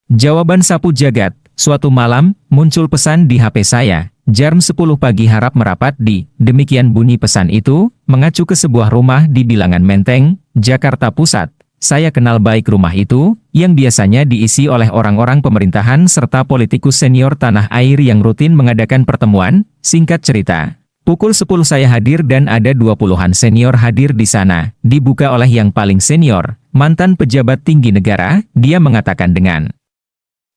Jawaban sapu jagat. Suatu malam, muncul pesan di HP saya. Jam 10 pagi harap merapat di. Demikian bunyi pesan itu, mengacu ke sebuah rumah di Bilangan Menteng, Jakarta Pusat. Saya kenal baik rumah itu, yang biasanya diisi oleh orang-orang pemerintahan serta politikus senior tanah air yang rutin mengadakan pertemuan. Singkat cerita, pukul 10 saya hadir dan ada 20-an senior hadir di sana. Dibuka oleh yang paling senior, mantan pejabat tinggi negara. Dia mengatakan dengan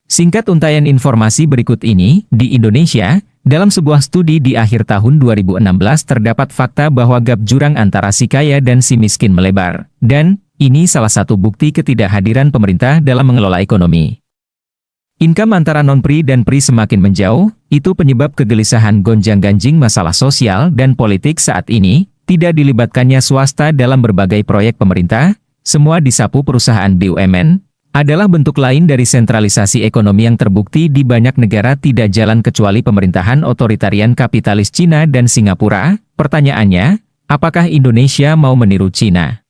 singkat untaian informasi berikut ini, di Indonesia, dalam sebuah studi di akhir tahun 2016 terdapat fakta bahwa gap jurang antara si kaya dan si miskin melebar. Dan, ini salah satu bukti ketidakhadiran pemerintah dalam mengelola ekonomi. Income antara non-PRI dan PRI semakin menjauh, itu penyebab kegelisahan gonjang-ganjing masalah sosial dan politik saat ini, tidak dilibatkannya swasta dalam berbagai proyek pemerintah, semua disapu perusahaan BUMN, adalah bentuk lain dari sentralisasi ekonomi yang terbukti di banyak negara tidak jalan kecuali pemerintahan otoritarian kapitalis Cina dan Singapura. Pertanyaannya, apakah Indonesia mau meniru Cina?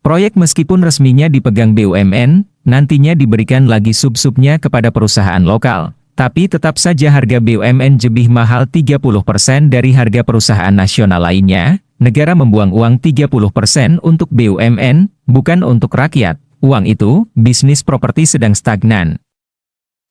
Proyek meskipun resminya dipegang BUMN, nantinya diberikan lagi sub-subnya kepada perusahaan lokal. Tapi tetap saja harga BUMN lebih mahal 30% dari harga perusahaan nasional lainnya. Negara membuang uang 30% untuk BUMN, bukan untuk rakyat. Uang itu, bisnis properti sedang stagnan.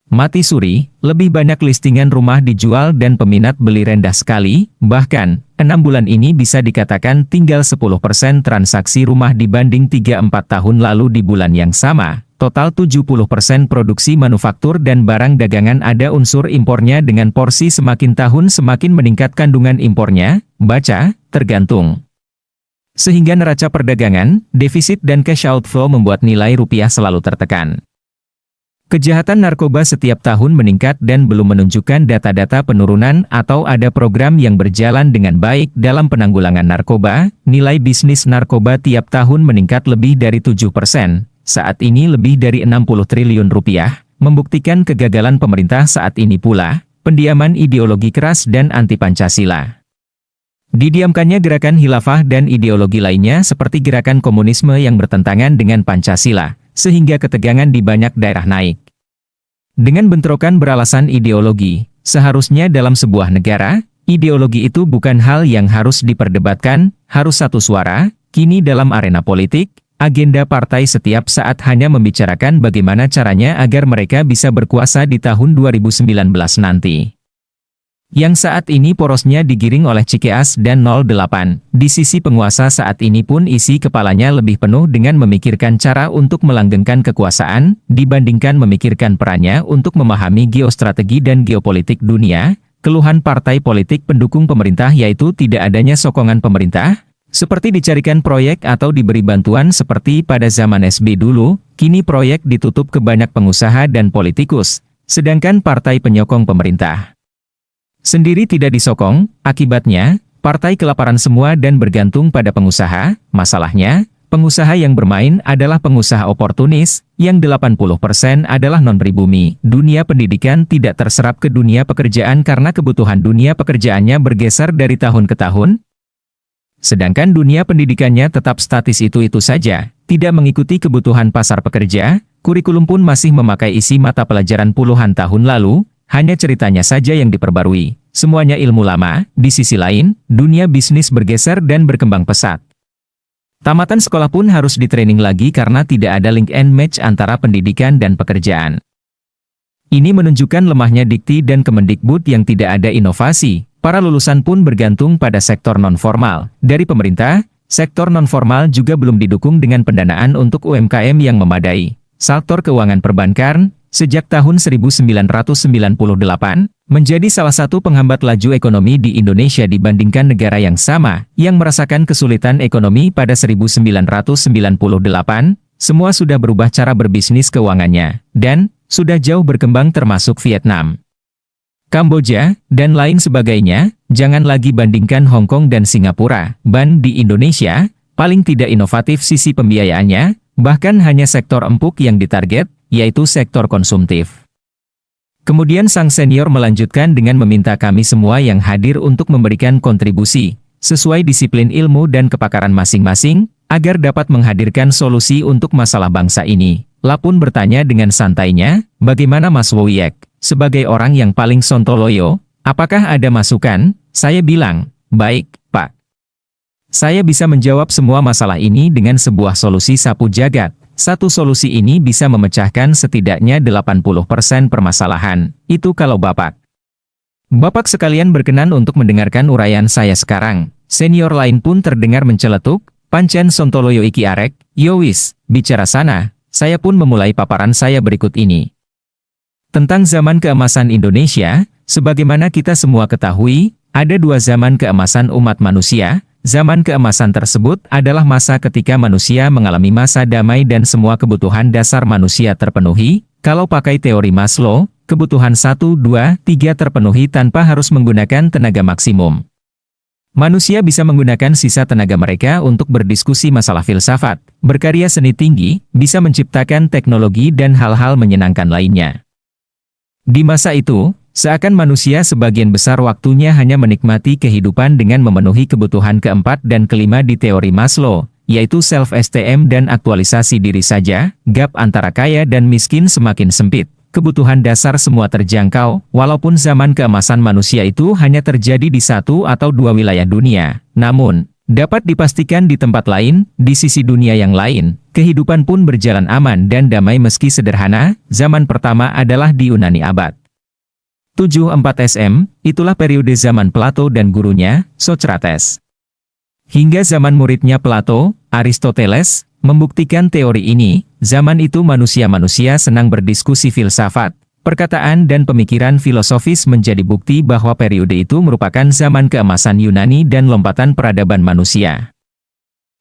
Mati suri, lebih banyak listingan rumah dijual dan peminat beli rendah sekali, bahkan, 6 bulan ini bisa dikatakan tinggal 10% transaksi rumah dibanding 3-4 tahun lalu di bulan yang sama. Total 70% produksi manufaktur dan barang dagangan ada unsur impornya dengan porsi semakin tahun semakin meningkat kandungan impornya, baca, tergantung. Sehingga neraca perdagangan, defisit dan cash outflow membuat nilai rupiah selalu tertekan. Kejahatan narkoba setiap tahun meningkat dan belum menunjukkan data-data penurunan atau ada program yang berjalan dengan baik dalam penanggulangan narkoba. Nilai bisnis narkoba tiap tahun meningkat lebih dari 7%, saat ini lebih dari 60 triliun rupiah, membuktikan kegagalan pemerintah saat ini pula, pendiaman ideologi keras dan anti-Pancasila. Didiamkannya gerakan khilafah dan ideologi lainnya seperti gerakan komunisme yang bertentangan dengan Pancasila, sehingga ketegangan di banyak daerah naik. Dengan bentrokan beralasan ideologi, seharusnya dalam sebuah negara, ideologi itu bukan hal yang harus diperdebatkan, harus satu suara. Kini dalam arena politik, agenda partai setiap saat hanya membicarakan bagaimana caranya agar mereka bisa berkuasa di tahun 2019 nanti. Yang saat ini porosnya digiring oleh Cikeas dan 08, di sisi penguasa saat ini pun isi kepalanya lebih penuh dengan memikirkan cara untuk melanggengkan kekuasaan, dibandingkan memikirkan perannya untuk memahami geostrategi dan geopolitik dunia. Keluhan partai politik pendukung pemerintah yaitu tidak adanya sokongan pemerintah, seperti dicarikan proyek atau diberi bantuan seperti pada zaman SB dulu, kini proyek ditutup ke banyak pengusaha dan politikus, sedangkan partai penyokong pemerintah sendiri tidak disokong, akibatnya, partai kelaparan semua dan bergantung pada pengusaha. Masalahnya, pengusaha yang bermain adalah pengusaha oportunis, yang 80% adalah non-pribumi. Dunia pendidikan tidak terserap ke dunia pekerjaan karena kebutuhan dunia pekerjaannya bergeser dari tahun ke tahun. Sedangkan dunia pendidikannya tetap statis itu-itu saja, tidak mengikuti kebutuhan pasar pekerja, kurikulum pun masih memakai isi mata pelajaran puluhan tahun lalu, hanya ceritanya saja yang diperbarui, semuanya ilmu lama. Di sisi lain, dunia bisnis bergeser dan berkembang pesat. Tamatan sekolah pun harus di-training lagi karena tidak ada link and match antara pendidikan dan pekerjaan. Ini menunjukkan lemahnya Dikti dan Kemendikbud yang tidak ada inovasi. Para lulusan pun bergantung pada sektor non-formal. Dari pemerintah, sektor non-formal juga belum didukung dengan pendanaan untuk UMKM yang memadai. Sektor keuangan perbankan, sejak tahun 1998, menjadi salah satu penghambat laju ekonomi di Indonesia dibandingkan negara yang sama, yang merasakan kesulitan ekonomi pada 1998, semua sudah berubah cara berbisnis keuangannya, dan sudah jauh berkembang termasuk Vietnam, Kamboja, dan lain sebagainya. Jangan lagi bandingkan Hong Kong dan Singapura. Di Indonesia, paling tidak inovatif sisi pembiayaannya, bahkan hanya sektor empuk yang ditarget, yaitu sektor konsumtif. Kemudian sang senior melanjutkan dengan meminta kami semua yang hadir untuk memberikan kontribusi, sesuai disiplin ilmu dan kepakaran masing-masing, agar dapat menghadirkan solusi untuk masalah bangsa ini. La pun bertanya dengan santainya, bagaimana Mas Woyek? Sebagai orang yang paling sontoloyo, apakah ada masukan? Saya bilang, baik, Pak. Saya bisa menjawab semua masalah ini dengan sebuah solusi sapu jagat. Satu solusi ini bisa memecahkan setidaknya 80% permasalahan. Itu kalau Bapak. Bapak sekalian berkenan untuk mendengarkan uraian saya sekarang. Senior lain pun terdengar menceletuk, pancen sontoloyo iki arek, yowis, bicara sana. Saya pun memulai paparan saya berikut ini. Tentang zaman keemasan Indonesia, sebagaimana kita semua ketahui, ada dua zaman keemasan umat manusia. Zaman keemasan tersebut adalah masa ketika manusia mengalami masa damai dan semua kebutuhan dasar manusia terpenuhi. Kalau pakai teori Maslow, kebutuhan 1, 2, 3 terpenuhi tanpa harus menggunakan tenaga maksimum. Manusia bisa menggunakan sisa tenaga mereka untuk berdiskusi masalah filsafat, berkarya seni tinggi, bisa menciptakan teknologi dan hal-hal menyenangkan lainnya. Di masa itu, seakan manusia sebagian besar waktunya hanya menikmati kehidupan dengan memenuhi kebutuhan keempat dan kelima di teori Maslow, yaitu self-esteem dan aktualisasi diri saja. Gap antara kaya dan miskin semakin sempit. Kebutuhan dasar semua terjangkau, walaupun zaman keemasan manusia itu hanya terjadi di satu atau dua wilayah dunia. Namun, dapat dipastikan di tempat lain, di sisi dunia yang lain, kehidupan pun berjalan aman dan damai meski sederhana. Zaman pertama adalah di Yunani abad 74 SM, itulah periode zaman Plato dan gurunya, Socrates. Hingga zaman muridnya Plato, Aristoteles, membuktikan teori ini. Zaman itu manusia-manusia senang berdiskusi filsafat, perkataan dan pemikiran filosofis menjadi bukti bahwa periode itu merupakan zaman keemasan Yunani dan lompatan peradaban manusia.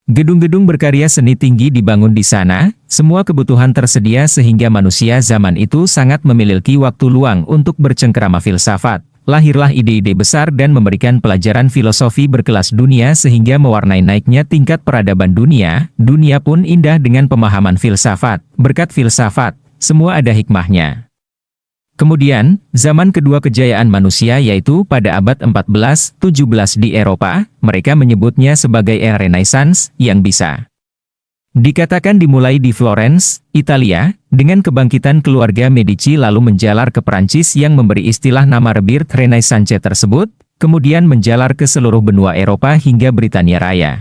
Gedung-gedung berkarya seni tinggi dibangun di sana, semua kebutuhan tersedia sehingga manusia zaman itu sangat memiliki waktu luang untuk bercengkerama filsafat. Lahirlah ide-ide besar dan memberikan pelajaran filosofi berkelas dunia sehingga mewarnai naiknya tingkat peradaban dunia. Dunia pun indah dengan pemahaman filsafat. Berkat filsafat, semua ada hikmahnya. Kemudian, zaman kedua kejayaan manusia yaitu pada abad 14-17 di Eropa, mereka menyebutnya sebagai era Renaissance, yang bisa dikatakan dimulai di Florence, Italia, dengan kebangkitan keluarga Medici lalu menjalar ke Perancis yang memberi istilah nama Rebirth Renaissance tersebut, kemudian menjalar ke seluruh benua Eropa hingga Britania Raya.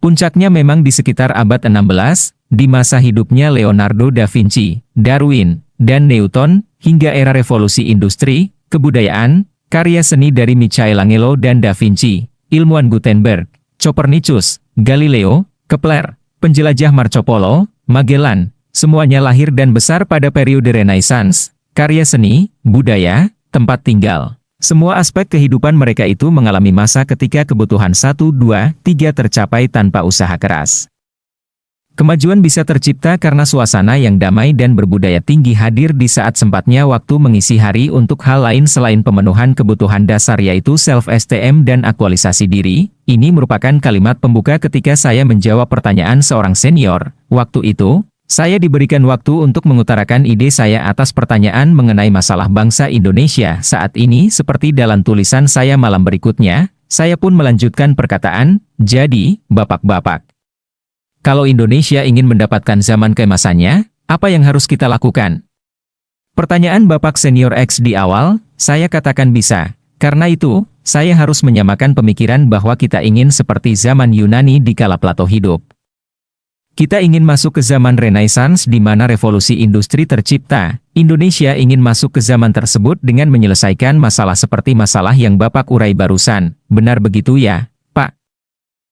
Puncaknya memang di sekitar abad 16, di masa hidupnya Leonardo da Vinci, Darwin, dan Newton, hingga era revolusi industri, kebudayaan, karya seni dari Michelangelo dan da Vinci, ilmuwan Gutenberg, Copernicus, Galileo, Kepler, penjelajah Marco Polo, Magellan, semuanya lahir dan besar pada periode Renaissance. Karya seni, budaya, tempat tinggal. Semua aspek kehidupan mereka itu mengalami masa ketika kebutuhan 1, 2, 3 tercapai tanpa usaha keras. Kemajuan bisa tercipta karena suasana yang damai dan berbudaya tinggi hadir di saat sempatnya waktu mengisi hari untuk hal lain selain pemenuhan kebutuhan dasar yaitu self-esteem dan aktualisasi diri. Ini merupakan kalimat pembuka ketika saya menjawab pertanyaan seorang senior. Waktu itu, saya diberikan waktu untuk mengutarakan ide saya atas pertanyaan mengenai masalah bangsa Indonesia saat ini seperti dalam tulisan saya malam berikutnya. Saya pun melanjutkan perkataan, jadi, bapak-bapak, kalau Indonesia ingin mendapatkan zaman keemasannya, apa yang harus kita lakukan? Pertanyaan Bapak Senior X di awal, saya katakan bisa. Karena itu, saya harus menyamakan pemikiran bahwa kita ingin seperti zaman Yunani di kala Plato hidup. Kita ingin masuk ke zaman Renaissance di mana revolusi industri tercipta. Indonesia ingin masuk ke zaman tersebut dengan menyelesaikan masalah seperti masalah yang Bapak urai barusan. Benar begitu ya, Pak?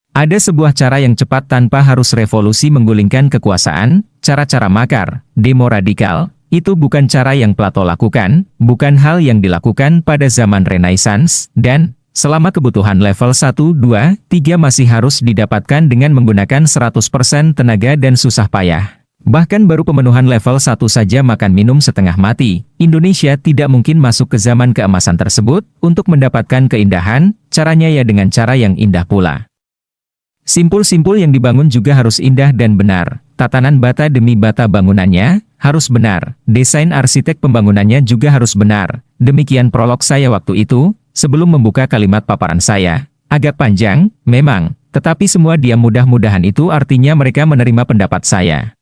Ada sebuah cara yang cepat tanpa harus revolusi menggulingkan kekuasaan, cara-cara makar, demo radikal, itu bukan cara yang Plato lakukan, bukan hal yang dilakukan pada zaman Renaissance, dan selama kebutuhan level 1, 2, 3 masih harus didapatkan dengan menggunakan 100% tenaga dan susah payah. Bahkan baru pemenuhan level 1 saja makan minum setengah mati, Indonesia tidak mungkin masuk ke zaman keemasan tersebut, untuk mendapatkan keindahan, caranya ya dengan cara yang indah pula. Simpul-simpul yang dibangun juga harus indah dan benar. Tatanan bata demi bata bangunannya harus benar. Desain arsitek pembangunannya juga harus benar. Demikian prolog saya waktu itu, sebelum membuka kalimat paparan saya. Agak panjang, memang, tetapi semua dia mudah-mudahan itu artinya mereka menerima pendapat saya.